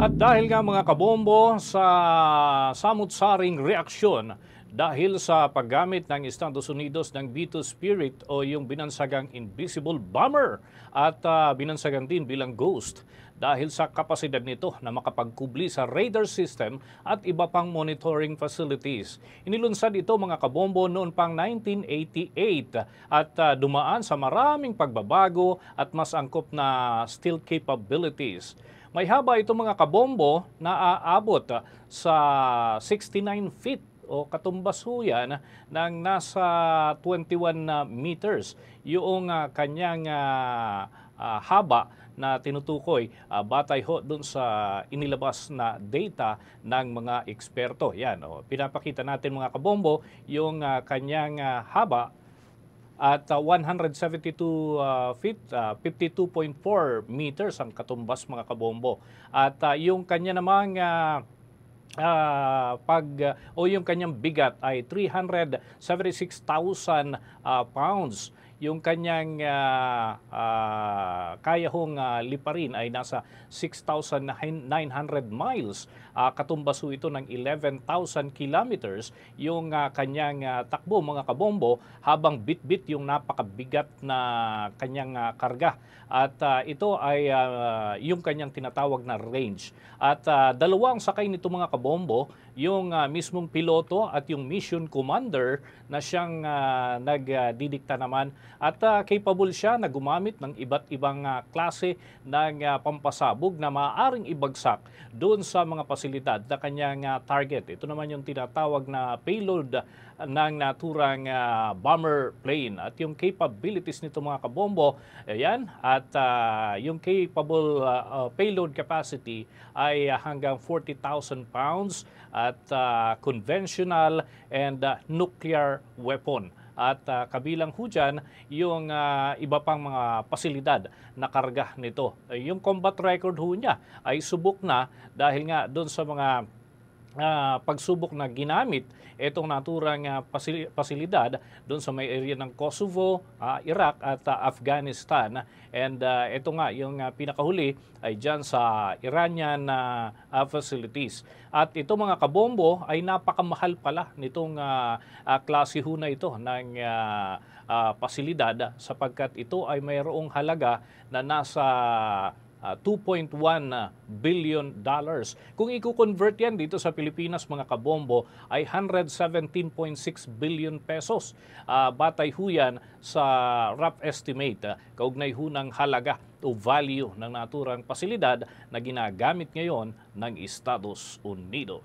At dahil nga mga kabombo sa samut-saring reaksyon dahil sa paggamit ng Estados Unidos ng B-2 Spirit o yung binansagang invisible bomber at binansagan din bilang Ghost dahil sa kapasidad nito na makapagkubli sa radar system at iba pang monitoring facilities. Inilunsad ito mga kabombo noon pang 1988 at dumaan sa maraming pagbabago at mas angkop na stealth capabilities. May haba itong mga kabombo na aabot sa 69 feet o katumbas ho yan ng nasa 21 meters. Yung kanyang haba na tinutukoy batay ho dun sa inilabas na data ng mga eksperto. Yan, pinapakita natin mga kabombo yung kanyang haba at 172 feet, 52.4 meters ang katumbas mga kabombo. At yung kanya namang yung kanyang bigat ay 376,000 pounds. Yung kanyang kaya hong liparin ay nasa 6,900 miles. Katumbas ho ito ng 11,000 kilometers yung kanyang takbo mga kabombo habang bit-bit yung napakabigat na kanyang karga. At ito ay yung kanyang tinatawag na range. At dalawang sakay nito mga kabombo, yung mismong piloto at yung mission commander na siyang nagdidikta naman at capable siya na gumamit ng iba't ibang klase ng pampasabog na maaaring ibagsak doon sa mga pasilidad na kanyang target. Ito naman yung tinatawag na payload ng naturang bomber plane at yung capabilities nito mga kabombo, ayan, at yung capable payload capacity ay hanggang 40,000 pounds at conventional and nuclear weapon. At kabilang ho dyan, yung iba pang mga pasilidad na karga nito. Yung combat record ho niya ay subok na dahil nga doon sa mga pagsubok na ginamit itong naturang pasilidad doon sa may area ng Kosovo, Iraq at Afghanistan. And ito nga, yung pinakahuli ay dyan sa Iranian facilities. At ito mga kabombo ay napakamahal pala nitong klase ho na ito ng pasilidad sapagkat ito ay mayroong halaga na nasa $2.1 billion. Kung i-convert yan dito sa Pilipinas mga kabombo ay 117.6 billion pesos. Batay ho yan sa rough estimate, kaugnay ho ng halaga o value ng naturang pasilidad na ginagamit ngayon ng Estados Unidos.